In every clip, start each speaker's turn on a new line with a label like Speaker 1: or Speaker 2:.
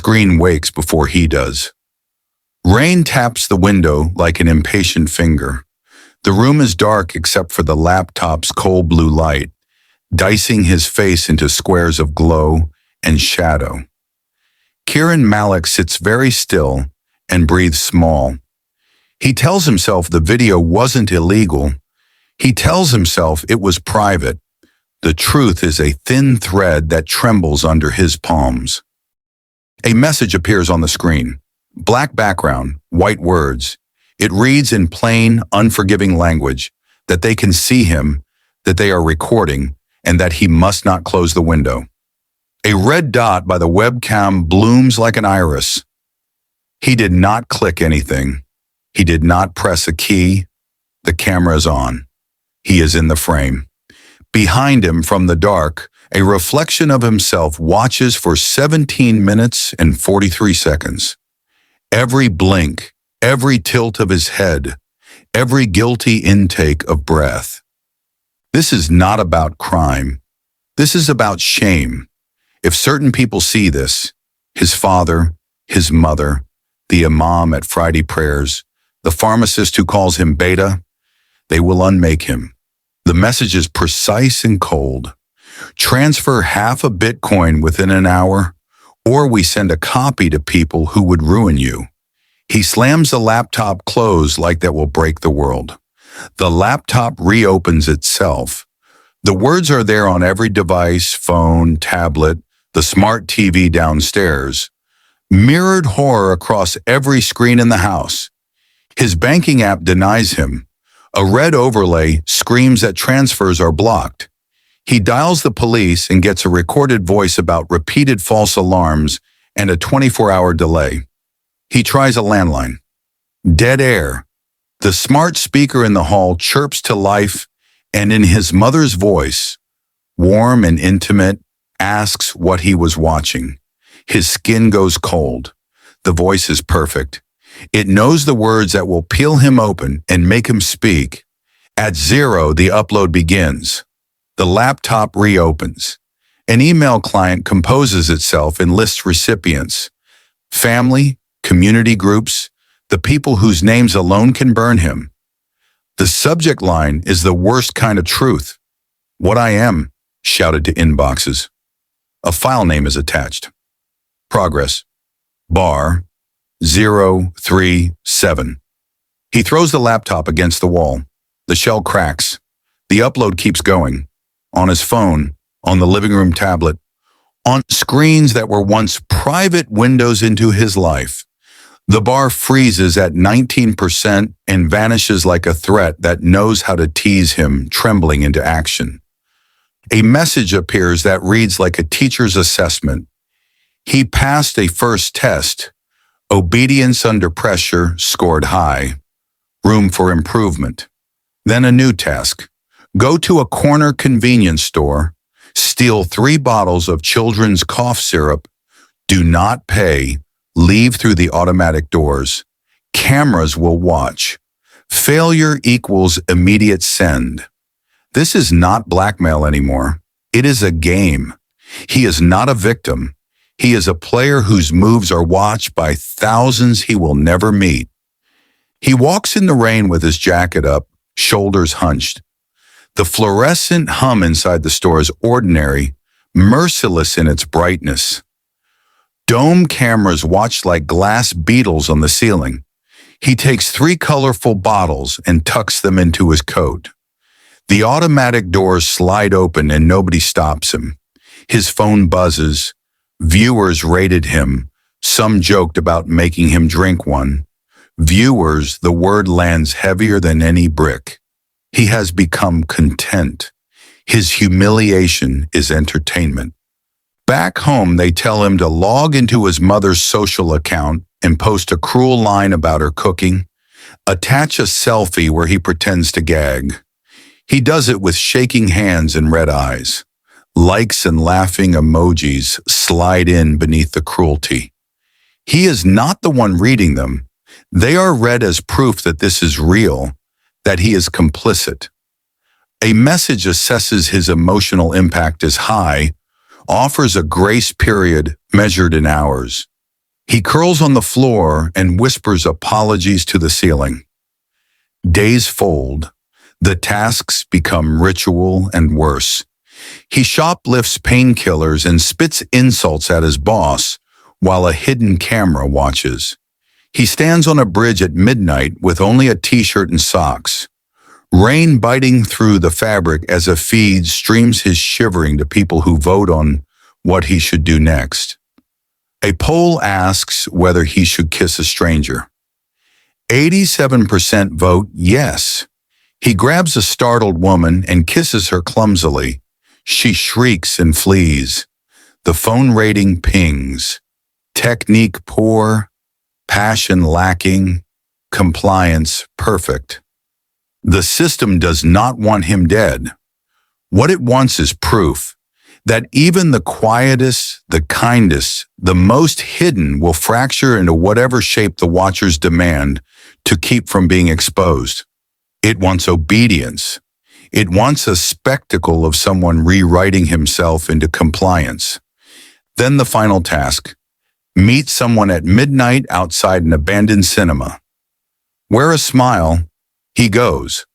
Speaker 1: screen wakes before he does. Rain taps the window like an impatient finger. The room is dark except for the laptop's cold blue light, dicing his face into squares of glow and shadow. Kiran Malik sits very still and breathes small. He tells himself the video wasn't illegal. He tells himself it was private. The truth is a thin thread that trembles under his palms. A message appears on the screen. Black background, white words. It reads in plain, unforgiving language that they can see him, that they are recording, and that he must not close the window. A red dot by the webcam blooms like an iris. He did not click anything. He did not press a key. The camera is on. He is in the frame. Behind him, from the dark, a reflection of himself watches for 17 minutes and 43 seconds. Every blink, every tilt of his head, every guilty intake of breath. This is not about crime. This is about shame. If certain people see this, his father, his mother, the imam at Friday prayers, the pharmacist who calls him beta, they will unmake him. The message is precise and cold. Transfer half a Bitcoin within an hour, or we send a copy to people who would ruin you. He slams the laptop closed like that will break the world. The laptop reopens itself. The words are there on every device, phone, tablet, the smart TV downstairs. Mirrored horror across every screen in the house. His banking app denies him. A red overlay screams that transfers are blocked. He dials the police and gets a recorded voice about repeated false alarms and a 24-hour delay. He tries a landline. Dead air. The smart speaker in the hall chirps to life, and in his mother's voice, warm and intimate, asks what he was watching. His skin goes cold. The voice is perfect. It knows the words that will peel him open and make him speak. At 0, the upload begins. The laptop reopens. An email client composes itself and lists recipients. Family, community groups, the people whose names alone can burn him. The subject line is the worst kind of truth. What I am, shouted to inboxes. A file name is attached. Progress. Bar 037. He throws the laptop against the wall. The shell cracks. The upload keeps going. On his phone, on the living room tablet, on screens that were once private windows into his life. The bar freezes at 19% and vanishes like a threat that knows how to tease him, trembling into action. A message appears that reads like a teacher's assessment. He passed a first test. Obedience under pressure scored high. Room for improvement. Then a new task. Go to a corner convenience store, steal 3 bottles of children's cough syrup, do not pay, leave through the automatic doors. Cameras will watch. Failure equals immediate send. This is not blackmail anymore. It is a game. He is not a victim. He is a player whose moves are watched by thousands he will never meet. He walks in the rain with his jacket up, shoulders hunched. The fluorescent hum inside the store is ordinary, merciless in its brightness. Dome cameras watch like glass beetles on the ceiling. He takes 3 colorful bottles and tucks them into his coat. The automatic doors slide open and nobody stops him. His phone buzzes. Viewers rated him. Some joked about making him drink one. Viewers, the word lands heavier than any brick. He has become content. His humiliation is entertainment. Back home, they tell him to log into his mother's social account and post a cruel line about her cooking, attach a selfie where he pretends to gag. He does it with shaking hands and red eyes. Likes and laughing emojis slide in beneath the cruelty. He is not the one reading them. They are read as proof that this is real, that he is complicit. A message assesses his emotional impact as high, offers a grace period measured in hours. He curls on the floor and whispers apologies to the ceiling. Days fold. The tasks become ritual and worse. He shoplifts painkillers and spits insults at his boss while a hidden camera watches. He stands on a bridge at midnight with only a t-shirt and socks. Rain biting through the fabric as a feed streams his shivering to people who vote on what he should do next. A poll asks whether he should kiss a stranger. 87% vote yes. He grabs a startled woman and kisses her clumsily. She shrieks and flees. The phone rating pings. Technique poor, passion lacking, compliance perfect. The system does not want him dead. What it wants is proof that even the quietest, the kindest, the most hidden will fracture into whatever shape the watchers demand to keep from being exposed. It wants obedience. It wants a spectacle of someone rewriting himself into compliance. Then the final task. Meet someone at midnight outside an abandoned cinema. Wear a smile. He goes.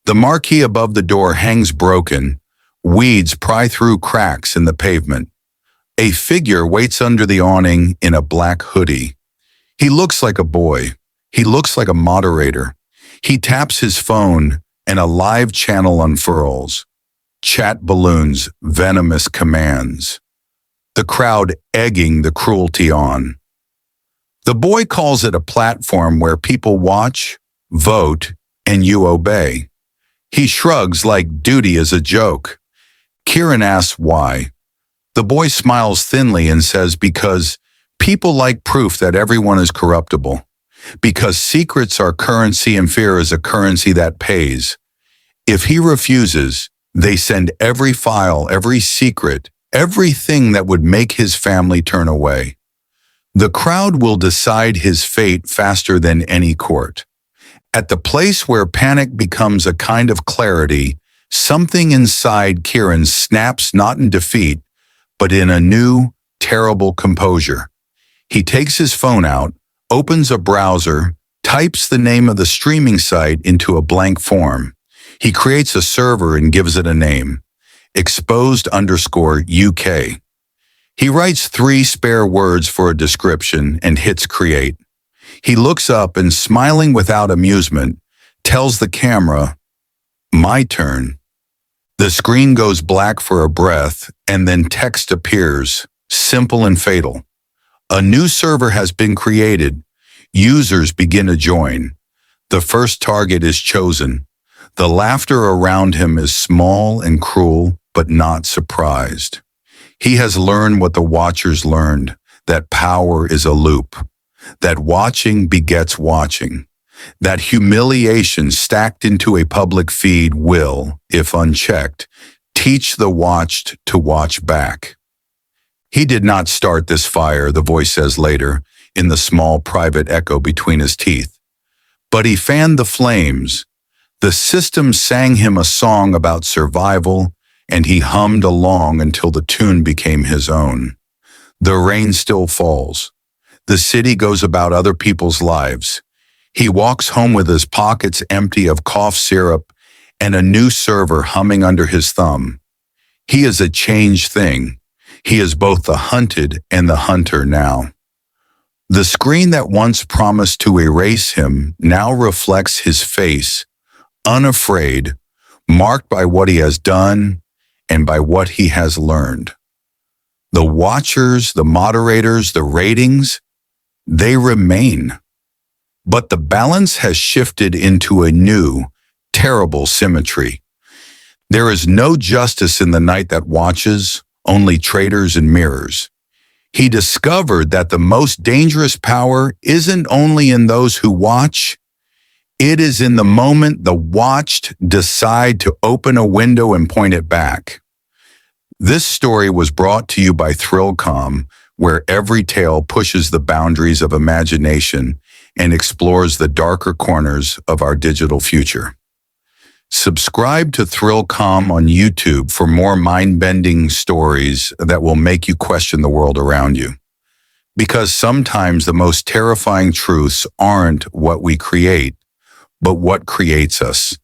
Speaker 1: The marquee above the door hangs broken. Weeds pry through cracks in the pavement. A figure waits under the awning in a black hoodie. He looks like a boy. He looks like a moderator. He taps his phone and a live channel unfurls. Chat balloons, venomous commands. The crowd egging the cruelty on. The boy calls it a platform where people watch, vote, and you obey. He shrugs like duty is a joke. Kiran asks why. The boy smiles thinly and says because people like proof that everyone is corruptible. Because secrets are currency and fear is a currency that pays. If he refuses, they send every file, every secret, everything that would make his family turn away. The crowd will decide his fate faster than any court. At the place where panic becomes a kind of clarity, something inside Kiran snaps not in defeat, but in a new, terrible composure. He takes his phone out, opens a browser, types the name of the streaming site into a blank form. He creates a server and gives it a name, exposed_UK. He writes 3 spare words for a description and hits create. He looks up and, smiling without amusement, tells the camera, "My turn." The screen goes black for a breath, and then text appears, simple and fatal. A new server has been created. Users begin to join. The first target is chosen. The laughter around him is small and cruel, but not surprised. He has learned what the watchers learned, that power is a loop, that watching begets watching, that humiliation stacked into a public feed will, if unchecked, teach the watched to watch back. He did not start this fire, the voice says later, in the small private echo between his teeth. But he fanned the flames. The system sang him a song about survival, and he hummed along until the tune became his own. The rain still falls. The city goes about other people's lives. He walks home with his pockets empty of cough syrup and a new server humming under his thumb. He is a changed thing. He is both the hunted and the hunter now. The screen that once promised to erase him now reflects his face, unafraid, marked by what he has done and by what he has learned. The watchers, the moderators, the ratings, they remain. But the balance has shifted into a new, terrible symmetry. There is no justice in the night that watches, only traitors and mirrors. He discovered that the most dangerous power isn't only in those who watch, it is in the moment the watched decide to open a window and point it back. This story was brought to you by Thrillcom, where every tale pushes the boundaries of imagination and explores the darker corners of our digital future. Subscribe to Thrillcom on YouTube for more mind-bending stories that will make you question the world around you. Because sometimes the most terrifying truths aren't what we create, but what creates us.